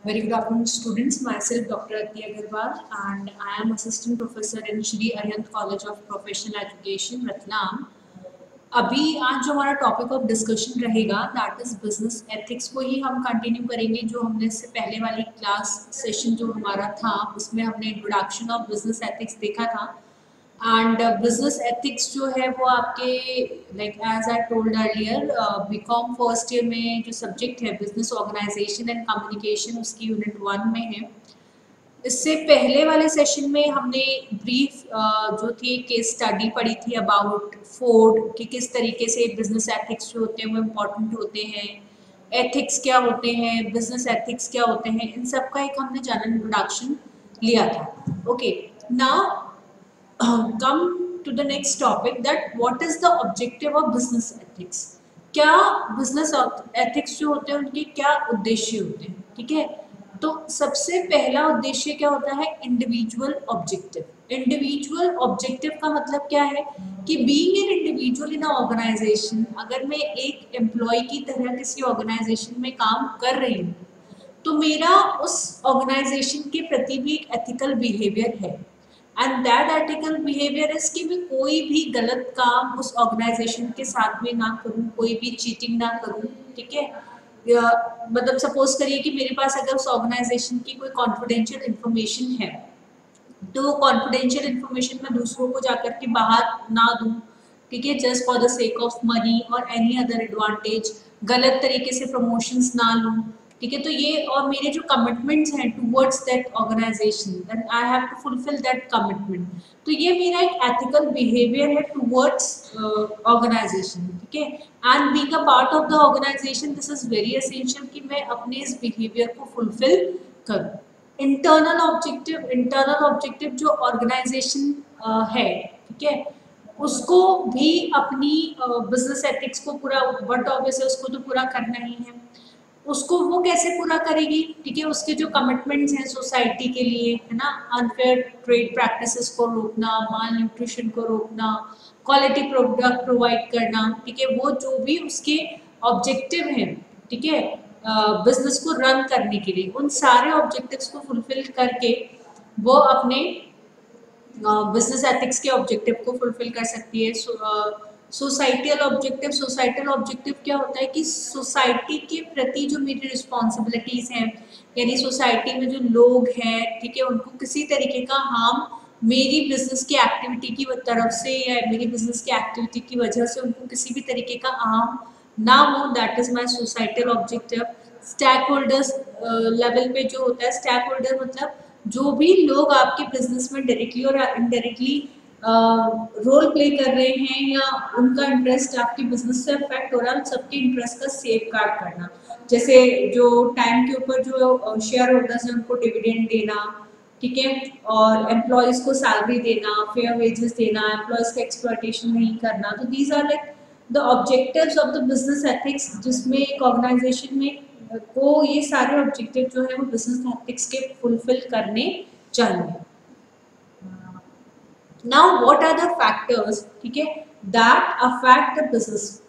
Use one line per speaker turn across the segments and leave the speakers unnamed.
Very good afternoon, students. Myself, Dr. Ati Agarwal, and I am Assistant Professor in Shri Arihant College of Professional Education, Ratlam. अभी आज जो हमारा topic of discussion रहेगा that is business ethics को ही हम continue करेंगे। जो हमने इससे पहले वाली क्लास सेशन जो हमारा था उसमें हमने इंट्रोडक्शन ऑफ बिजनेस एथिक्स देखा था। एंड बिजनेस एथिक्स जो है वो आपके like as I told earlier BCom first year में जो सब्जेक्ट है बिजनेस ऑर्गेनाइजेशन एंड कम्युनिकेशन उसकी यूनिट 1 में है। इससे पहले वाले सेशन में हमने ब्रीफ जो थी केस स्टडी पढ़ी थी अबाउट फोर्ड कि किस तरीके से बिजनेस एथिक्स जो होते हैं वो इम्पोर्टेंट होते हैं, एथिक्स क्या होते हैं, बिजनेस एथिक्स क्या होते हैं, इन सब का एक हमने जनरल इंट्रोडक्शन लिया था। Okay, now come to the next topic that what is the objective of business ethics। क्या बिजनेस एथिक्स जो होते हैं उनके क्या उद्देश्य होते हैं, ठीक है। तो सबसे पहला उद्देश्य क्या होता है, इंडिविजुअल ऑब्जेक्टिव। इंडिविजुअल ऑब्जेक्टिव का मतलब क्या है कि being an individual in organisation, अगर मैं एक एम्प्लॉय की तरह किसी ऑर्गेनाइजेशन में काम कर रही हूँ तो मेरा उस ऑर्गेनाइजेशन के प्रति भी एक एथिकल बिहेवियर है। And that ethical behaviour is कि मैं कोई भी गलत काम उस ऑर्गेनाइजेशन के साथ में ना करूं, कोई भी चीटिंग ना करूं, ठीक है। मतलब सपोज करिए कि मेरे पास अगर उस ऑर्गेनाइजेशन की कोई कॉन्फिडेंशियल इंफॉर्मेशन है तो वो कॉन्फिडेंशियल इंफॉर्मेशन मैं दूसरों को जाकर के बाहर ना दूं, ठीक है, just for the sake of money और एनी अदर एडवांटेज, गलत तरीके से प्रमोशंस ना लूं, ठीक है। तो ये और मेरे जो कमिटमेंट्स हैं towards that organisation, then I have to fulfil that commitment. तो ये मेरा एक एथिकल बिहेवियर है टुवर्ड्स ऑर्गेनाइजेशन, ठीक है। And being a part of the organisation this is very essential कि मैं अपने इस बिहेवियर को फुलफिल करूं। इंटरनल ऑब्जेक्टिव जो ऑर्गेनाइजेशन है, ठीक है, उसको भी अपनी बिजनेस एथिक्स को पूरा बट ऑब्वियसली उसको तो पूरा करना ही है। उसको वो कैसे पूरा करेगी, ठीक है, उसके जो कमिटमेंट्स हैं सोसाइटी के लिए, है ना, अनफेयर ट्रेड प्रैक्टिसेस को रोकना, माल न्यूट्रिशन को रोकना, क्वालिटी प्रोडक्ट प्रोवाइड करना, ठीक है, वो जो भी उसके ऑब्जेक्टिव हैं, ठीक है, बिजनेस को रन करने के लिए, उन सारे ऑब्जेक्टिव्स को फुलफिल करके वो अपने बिजनेस एथिक्स के ऑब्जेक्टिव को फुलफिल कर सकती है। सोसाइटल ऑब्जेक्टिव क्या होता है कि सोसाइटी के प्रति जो मेरी रिस्पॉन्सिबिलिटीज हैं, यानी सोसाइटी में जो लोग हैं, ठीक है, उनको किसी तरीके का हार्म मेरी बिजनेस की एक्टिविटी की तरफ से या मेरी बिजनेस की एक्टिविटी की वजह से उनको किसी भी तरीके का हार्म ना हो, that is my societal objective. Stack holders level पे जो होता है, स्टैक होल्डर मतलब जो भी लोग आपके बिजनेस में डायरेक्टली और इनडायरेक्टली रोल प्ले कर रहे हैं या उनका इंटरेस्ट आपके बिजनेस से अफेक्ट हो रहा है, उन सबके इंटरेस्ट का सेफ गार्ड करना। जैसे जो टाइम के ऊपर जो शेयर होल्डर्स हैं उनको डिविडेंड देना, ठीक है, और एम्प्लॉयज को सैलरी देना, फेयर वेजेस देना, एम्प्लॉयज का एक्सप्लॉयटेशन नहीं करना। तो these are like the objectives of the business ethics, जिसमें एक ऑर्गेनाइजेशन में को ये सारे ऑब्जेक्टिव जो है वो बिजनेस एथिक्स के फुलफिल करने चाहिए। Now what are the factors, ठीक है, that affect the business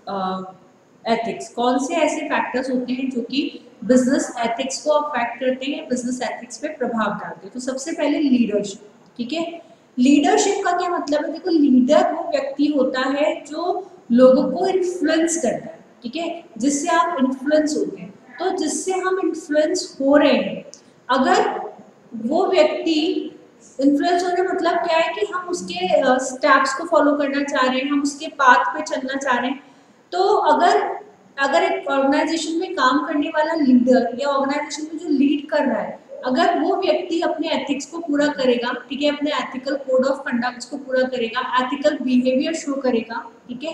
ethics. कौन से ऐसे फैक्टर्स होते हैं जो कि बिजनेस एथिक्स को अफेक्ट करते हैं, बिजनेस एथिक्स पे प्रभाव डालते हैं। तो सबसे पहले लीडरशिप, ठीक है। लीडरशिप का क्या मतलब है, देखो लीडर वो व्यक्ति होता है जो लोगों को इन्फ्लुएंस करता है, ठीक है, जिससे आप इन्फ्लुएंस होते हैं। तो जिससे हम इन्फ्लुएंस हो रहे हैं, अगर वो व्यक्ति इन्फ्लुएंस होने मतलब क्या है कि हम उसके स्टेप्स को फॉलो करना चाह रहे हैं, हम उसके पाथ पे चलना चाह रहे हैं। तो अगर अगर एक ऑर्गेनाइजेशन में काम करने वाला लीडर या ऑर्गेनाइजेशन में जो लीड कर रहा है, अगर वो व्यक्ति अपने एथिक्स को पूरा करेगा, ठीक है, अपने एथिकल कोड ऑफ कंडक्ट को पूरा करेगा, एथिकल बिहेवियर शो करेगा, ठीक है,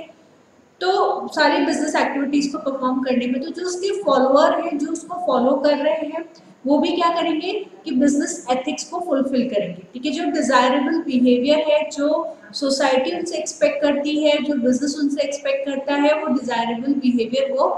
तो सारी बिजनेस एक्टिविटीज को परफॉर्म करने में, तो जो उसके फॉलोअर हैं जो उसको फॉलो कर रहे हैं वो भी क्या करेंगे कि बिजनेस एथिक्स को फुलफिल करेंगे, ठीक है। जो डिजायरेबल बिहेवियर है, जो सोसाइटी उनसे एक्सपेक्ट करती है, जो बिजनेस उनसे एक्सपेक्ट करता है, वो डिजायरेबल बिहेवियर वो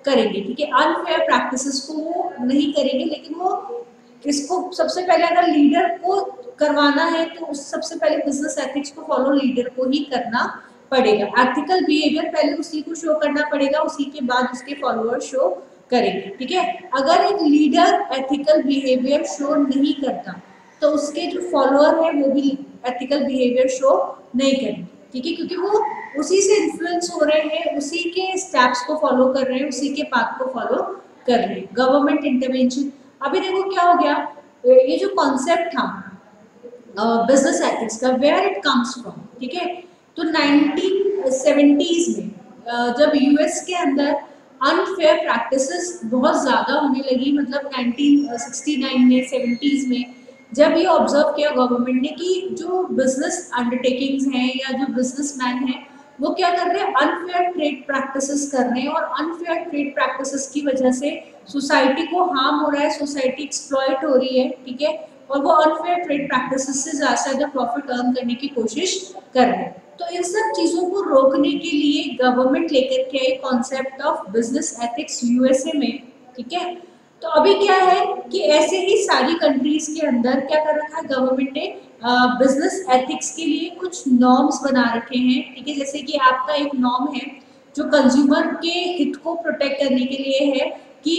करेंगे, ठीक है। अनफेयर प्रैक्टिसेस को वो नहीं करेंगे, लेकिन वो इसको सबसे पहले अगर लीडर को करवाना है तो उस सबसे पहले बिजनेस एथिक्स को फॉलो लीडर को ही करना पड़ेगा। एथिकल बिहेवियर पहले उसी को शो करना पड़ेगा, उसी के बाद उसके फॉलोअर शो करेंगे, ठीक है। अगर एक लीडर एथिकल बिहेवियर शो नहीं करता तो उसके जो फॉलोअर है वो भी एथिकल बिहेवियर शो नहीं करेंगे, ठीक है, क्योंकि वो उसी से इन्फ्लुएंस हो रहे हैं, उसी के स्टेप्स को फॉलो कर रहे हैं, उसी के पाथ को फॉलो कर रहे हैं। गवर्नमेंट इंटरवेंशन, अभी देखो क्या हो गया, ये जो कॉन्सेप्ट था बिजनेस एथिक्स का, वेयर इट कम्स फ्रॉम, ठीक है। तो 1970s में जब यूएस के अंदर अनफेयर प्रैक्टिसेस बहुत ज़्यादा होने लगी, मतलब 1969 में 70s में जब ये ऑब्जर्व किया गवर्नमेंट ने कि जो बिजनेस अंडरटेकिंग्स हैं या जो बिजनेसमैन हैं वो क्या कर रहे हैं, अनफेयर ट्रेड प्रैक्टिसेस कर रहे हैं, और अनफेयर ट्रेड प्रैक्टिसेस की वजह से सोसाइटी को हार्म हो रहा है, सोसाइटी एक्सप्लॉइट हो रही है, ठीक है, और वो अनफेयर ट्रेड प्रैक्टिसेस से ज़्यादा प्रॉफिट अर्न करने की कोशिश कर रहे हैं। तो इन सब चीज़ों को रोकने के लिए गवर्नमेंट लेकर के आई concept of business ethics USA में, ठीक है। तो अभी क्या है कि ऐसे ही सारी कंट्रीज के अंदर क्या कर रखा है गवर्नमेंट ने, बिजनेस एथिक्स के लिए कुछ नॉर्म्स बना रखे हैं, ठीक है। जैसे कि आपका एक नॉर्म है जो कंज्यूमर के हित को प्रोटेक्ट करने के लिए है कि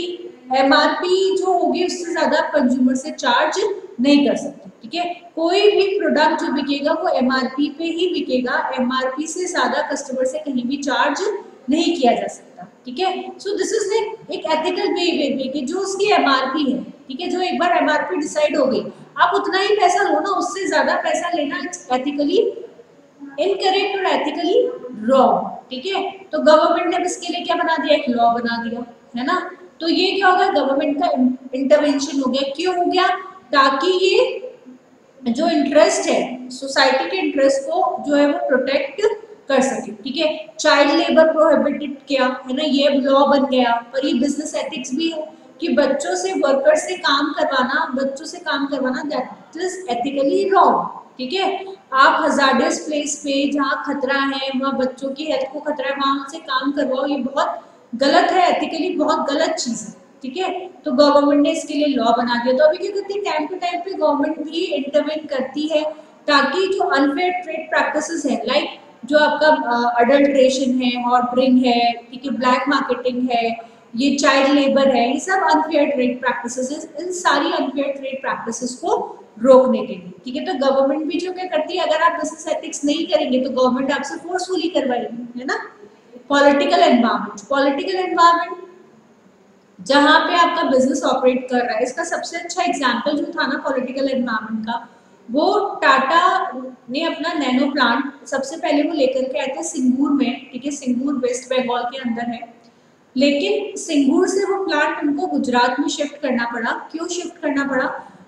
एमआरपी जो होगी उससे ज्यादा कंज्यूमर से चार्ज नहीं कर सकते, ठीक है। कोई भी प्रोडक्ट जो बिकेगा वो एमआरपी पे ही बिकेगा, एमआरपी से ज्यादा कस्टमर से कहीं भी चार्ज नहीं किया जा सकता, ठीक है। सो दिस इज एक एथिकल बिहेवियर कि जो उसकी एमआरपी है, ठीक है, जो एक बार एमआरपी डिसाइड हो गई आप उतना ही पैसा लो ना, उससे ज्यादा पैसा लेना एथिकली इनकरेक्ट और एथिकली रॉन्ग, ठीक है। तो गवर्नमेंट ने इसके लिए क्या बना दिया, एक लॉ बना दिया, है ना। तो ये क्या हो गया, गवर्नमेंट का इंटरवेंशन हो गया। क्यों हो गया, ताकि ये जो इंटरेस्ट है सोसाइटी के इंटरेस्ट को जो है वो प्रोटेक्ट कर सके, ठीक है। चाइल्ड लेबर प्रोहिबिटेड किया, है ना, ये लॉ बन गया। और ये बिजनेस एथिक्स भी हो कि बच्चों से, वर्कर से काम करवाना, बच्चों से काम करवाना दैट इज एथिकली रॉन्ग, ठीक है। आप हजार्डियस प्लेस पे जहाँ खतरा है, वहाँ बच्चों की हेल्थ को खतरा है, वहाँ उनसे काम करवाओ, ये बहुत गलत है, एथिकली बहुत गलत चीज है, ठीक है। तो गवर्नमेंट ने इसके लिए लॉ बना दिया। तो अभी क्या करती है, टाइम टू टाइम पे गवर्नमेंट भी इंटरवेन करती है ताकि जो अनफेयर ट्रेड प्रैक्टिसेस है, लाइक जो आपका अडल्ट्रेशन है, हॉट ड्रिंक है, ठीक है, ब्लैक मार्केटिंग है, ये चाइल्ड लेबर है, ये सब अनफेयर ट्रेड प्रैक्टिसेस है। इन सारी अनफेयर ट्रेड प्रैक्टिसेस को रोकने के लिए, ठीक है। तो गवर्नमेंट भी जो क्या करती है, अगर आप बिजनेस एथिक्स नहीं करेंगे तो गवर्नमेंट आपसे फोर्सफुली करवाएगी, है ना। पॉलिटिकल एनवायरमेंट, पॉलिटिकल एनवायरमेंट जहाँ पे आपका बिजनेस ऑपरेट कर रहा है, इसका सबसे अच्छा एग्जाम्पल जो था ना पॉलिटिकल एनवायरमेंट का, वो टाटा ने अपना नैनो प्लांट सबसे पहले वो लेकर के आए थे सिंगूर में, ठीक है, सिंगूर वेस्ट बंगाल के अंदर है। लेकिन सिंगूर से वो प्लांट उनको गुजरात में शिफ्ट करना पड़ा। क्यों शिफ्ट करना पड़ा,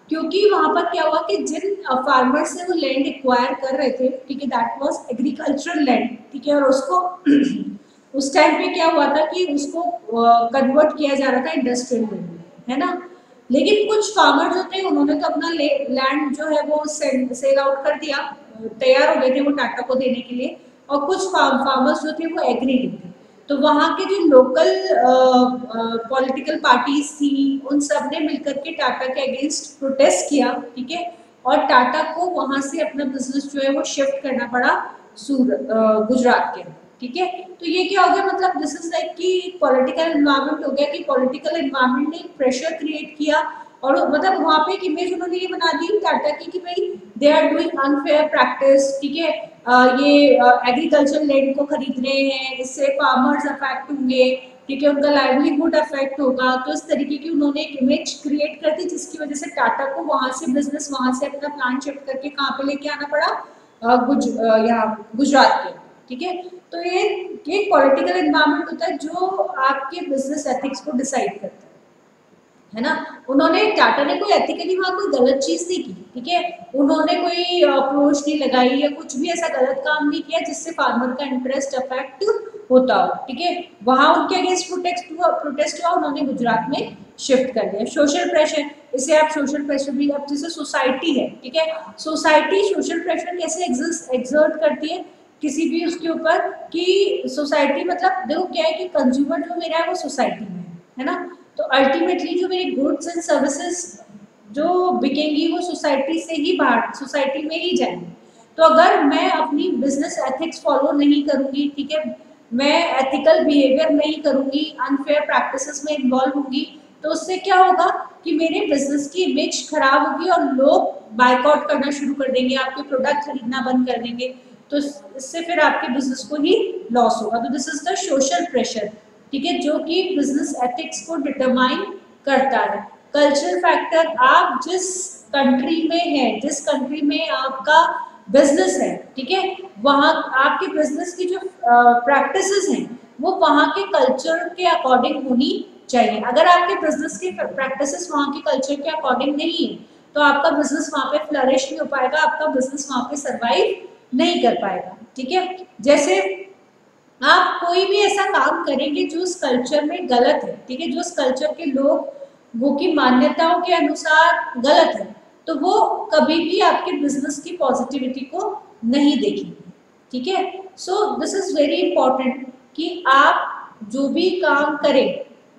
क्योंकि वहां पर क्या हुआ कि जिन फार्मर से वो लैंड एक्वायर कर रहे थे, ठीक है, दैट वाज एग्रीकल्चरल लैंड, ठीक है, और उसको उस टाइम पे क्या हुआ था कि उसको कन्वर्ट किया जा रहा था इंडस्ट्रियल लैंड में, है ना। लेकिन कुछ फार्मर जो थे उन्होंने तो अपना लैंड जो है वो सेल आउट कर दिया, तैयार हो गए थे वो टाटा को देने के लिए, और कुछ फार्मर्स जो थे वो एग्री नहीं थे। तो वहाँ के जो लोकल पॉलिटिकल पार्टीज थी उन सब ने मिलकर के टाटा के अगेंस्ट प्रोटेस्ट किया, ठीक है, और टाटा को वहाँ से अपना बिजनेस जो है वो शिफ्ट करना पड़ा गुजरात के, ठीक है। तो ये क्या हो गया, मतलब दिस इज लाइक कि पॉलिटिकल एनवायरनमेंट हो गया कि पॉलिटिकल एनवायरनमेंट ने प्रेशर क्रिएट किया, और मतलब वहाँ पे एक इमेज उन्होंने ये बना दी टाटा की कि भाई they are doing unfair practice, ठीक है, ये एग्रीकल्चर लैंड को खरीद रहे हैं, इससे फार्मर्स अफेक्ट होंगे, ठीक है, उनका लाइवलीहुड अफेक्ट होगा। तो इस तरीके की उन्होंने एक इमेज क्रिएट कर दी जिसकी वजह से टाटा को वहाँ से बिजनेस, वहाँ से अपना प्लांट शिफ्ट करके कहाँ पे लेके आना पड़ा, यहाँ गुजरात के, ठीक है। तो ये एक पॉलिटिकल एनवायरनमेंट होता है जो आपके बिजनेस एथिक्स को डिसाइड करता है ना। उन्होंने, टाटा ने कोई एथिकली वहाँ कोई गलत चीज नहीं की, ठीक है, उन्होंने कोई अप्रोच नहीं लगाई या कुछ भी ऐसा गलत काम नहीं किया जिससे फार्मर का इंटरेस्ट अफेक्ट होता हो, ठीक है। वहाँ उनके अगेंस्ट प्रोटेस्ट हुआ, उन्होंने गुजरात में शिफ्ट कर दिया। सोशल प्रेशर, इसे आप सोशल प्रेशर भी, अब जैसे सोसाइटी है, ठीक है, सोसाइटी सोशल प्रेशर कैसे एग्जर्ट करती है किसी भी उसके ऊपर, कि सोसाइटी, मतलब देखो क्या है कि कंज्यूमर जो मेरा है वो सोसाइटी में है ना। तो अल्टीमेटली जो मेरी गुड्स एंड सर्विसेज जो बिकेंगी वो सोसाइटी से ही बाहर, सोसाइटी में ही जाएंगी। तो अगर मैं अपनी बिजनेस एथिक्स फॉलो नहीं करूंगी, ठीक है, मैं एथिकल बिहेवियर नहीं करूंगी, अनफेयर प्रैक्टिसेस में इन्वॉल्व होंगी, तो उससे क्या होगा कि मेरे बिजनेस की इमेज खराब होगी और लोग बायकॉट करना शुरू कर देंगे, आपके प्रोडक्ट खरीदना बंद कर देंगे, तो इससे फिर आपके बिजनेस को ही लॉस होगा। तो this is the social pressure, ठीक है, जो कि बिजनेस एथिक्स को डिटरमाइन करता है। कल्चरल फैक्टर, आप जिस कंट्री में है, जिस कंट्री में आपका बिजनेस है, ठीक है, वहाँ आपके बिजनेस की जो प्रैक्टिसेस हैं वो वहाँ के कल्चर के अकॉर्डिंग होनी चाहिए। अगर आपके बिजनेस की प्रैक्टिसेस वहाँ के कल्चर के अकॉर्डिंग नहीं है तो आपका बिजनेस वहाँ पे फ्लरिश नहीं हो पाएगा, आपका बिजनेस वहाँ पे सर्वाइव नहीं कर पाएगा, ठीक है। जैसे आप कोई भी ऐसा काम करेंगे जो उस कल्चर में गलत है, ठीक है, जो उस कल्चर के लोग वो की मान्यताओं के अनुसार गलत है, तो वो कभी भी आपके बिजनेस की पॉजिटिविटी को नहीं देखेंगे, ठीक है। So this is very important कि आप जो भी काम करें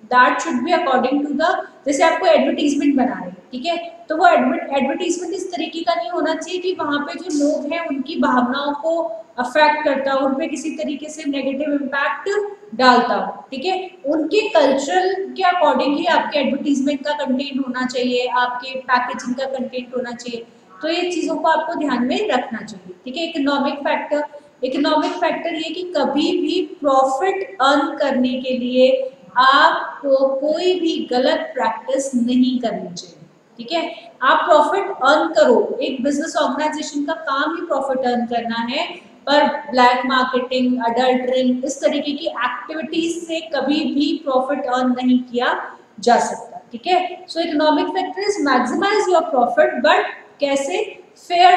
that should be according to the, जैसे आपको एडवर्टीजमेंट बना रहे हैं, ठीक है, तो वो एडवर्टीजमेंट इस तरीके का नहीं होना चाहिए कि वहाँ पे जो लोग हैं उनकी भावनाओं को अफेक्ट करता हो, उन पे किसी तरीके से नेगेटिव इम्पैक्ट डालता हो, ठीक है। उनके कल्चरल के अकॉर्डिंग ही आपके एडवर्टीजमेंट का कंटेंट होना चाहिए, आपके पैकेजिंग का कंटेंट होना चाहिए, तो ये चीज़ों को आपको ध्यान में रखना चाहिए, ठीक है। इकोनॉमिक फैक्टर ये कि कभी भी प्रॉफिट अर्न करने के लिए आपको कोई भी गलत प्रैक्टिस नहीं करनी चाहिए, ठीक है। आप प्रॉफिट अर्न करो, एक बिजनेस ऑर्गेनाइजेशन का काम ही प्रॉफिट अर्न करना है, पर ब्लैक मार्केटिंग, अडल्टरिंग, इस तरीके की एक्टिविटीज से कभी भी प्रॉफिट अर्न नहीं किया जा सकता, ठीक है। So economic factor is maximise your profit, but कैसे? फेयर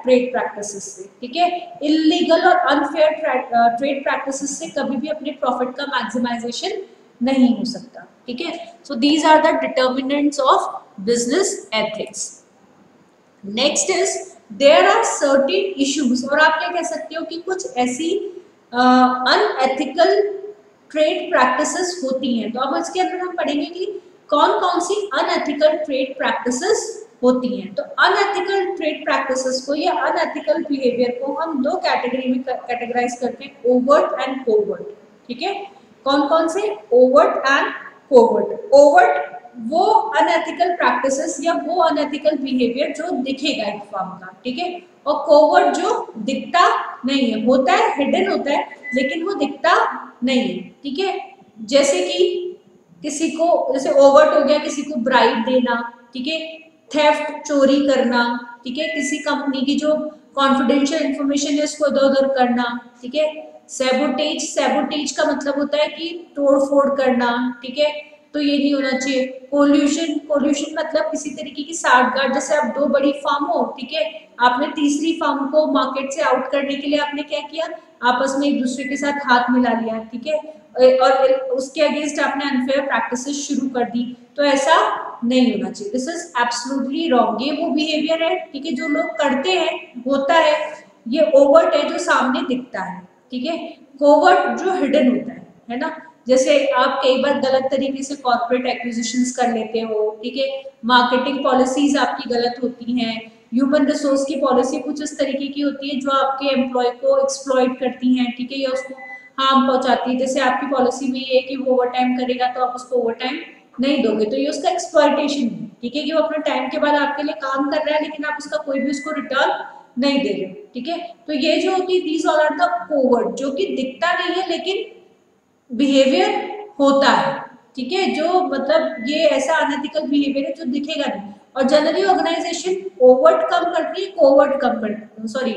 ट्रेड प्रैक्टिसेस से, ठीक है। इलीगल और अनफेयर ट्रेड प्रैक्टिसेस से कभी भी अपने प्रॉफिट का मैक्सिमाइजेशन नहीं हो सकता, ठीक है। So these are the determinants of business ethics. Next is there are certain issues, और आप क्या कह सकते हो कि कुछ ऐसी अनएथिकल ट्रेड प्रैक्टिसेस होती हैं। तो अब इसके अंदर हम पढ़ेंगे कि कौन कौन सी अनएथिकल ट्रेड प्रैक्टिसेस होती हैं। तो अनएथिकल ट्रेड प्रैक्टिसेस को या अनएथिकल बिहेवियर को हम दो कैटेगरी में कैटेगराइज करते हैं, ओवर्ट एंड कोवर्ट, ठीक है। कौन कौन से? Overt and covert. ओवर्ट वो अनएथिकल प्रैक्टिसेस या वो अनएथिकल बिहेवियर जो दिखेगा एक फॉर्म का, ठीक है, और कोवर्ट जो दिखता नहीं है, होता है, हिडन होता है, लेकिन वो दिखता नहीं है, ठीक है। जैसे कि किसी को, जैसे ओवर्ट हो गया किसी को ब्राइब देना, ठीक है, थेफ्ट, चोरी करना, ठीक है, किसी कंपनी की जो कॉन्फिडेंशियल इंफॉर्मेशन है उसको इधर उधर करना, ठीक है। सैबोटेज का मतलब होता है कि तोड़ फोड़ करना, ठीक है, तो ये नहीं होना चाहिए। पोल्यूशन मतलब किसी तरीके की साठगांठ, जैसे आप दो बड़ी फार्म हो, ठीक है, आपने तीसरी फार्म को मार्केट से आउट करने के लिए आपने क्या किया, आपस में एक दूसरे के साथ हाथ मिला लिया, ठीक है, और उसके अगेंस्ट आपने अनफेयर प्रैक्टिसेस शुरू कर दी, तो ऐसा नहीं होना चाहिए। This is absolutely wrong. ये वो बिहेवियर है, ठीक है, जो लोग करते हैं, होता है, ये ओवर्ट है जो सामने दिखता है, ठीक है। कोवर्ट जो हिडन होता है ना, जैसे आप कई बार गलत तरीके से कॉर्पोरेट एक्विजिशंस कर लेते हो, ठीक है, मार्केटिंग पॉलिसीज आपकी गलत होती हैं, ह्यूमन रिसोर्स की पॉलिसी कुछ इस तरीके की होती है जो आपके एम्प्लॉय को एक्सप्लॉइट करती हैं, ठीक है, या उसको हार्म पहुंचाती है। जैसे आपकी पॉलिसी में ये है कि वो ओवर टाइम करेगा तो आप उसको ओवर टाइम नहीं दोगे, तो ये उसका एक्सप्लॉइटेशन है, ठीक है, कि वो अपने टाइम के बाद आपके लिए काम कर रहा है लेकिन आप उसका कोई भी उसको रिटर्न नहीं दे रहे, ठीक है। तो ये जो होती है these all are the covert, जो कि दिखता नहीं है लेकिन बिहेवियर होता है, ठीक है, जो मतलब ये ऐसा अनएथिकल बिहेवियर है जो दिखेगा नहीं। और जनरली ऑर्गेनाइजेशन ओवर्ट कम करती है, कोवर्ट कम करती है, सॉरी,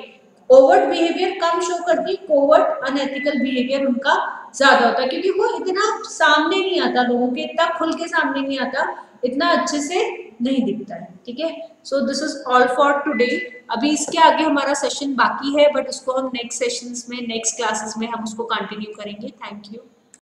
ओवर्ट बिहेवियर कम शो करती है, कोवर्ट अनएथिकल बिहेवियर उनका ज्यादा होता है, क्योंकि वो इतना सामने नहीं आता, लोगों के इतना खुल के सामने नहीं आता, इतना अच्छे से नहीं दिखता है, ठीक है। So this is all for today. अभी इसके आगे हमारा सेशन बाकी है, बट उसको हम नेक्स्ट सेशंस में, नेक्स्ट क्लासेस में हम उसको कंटिन्यू करेंगे। Thank you.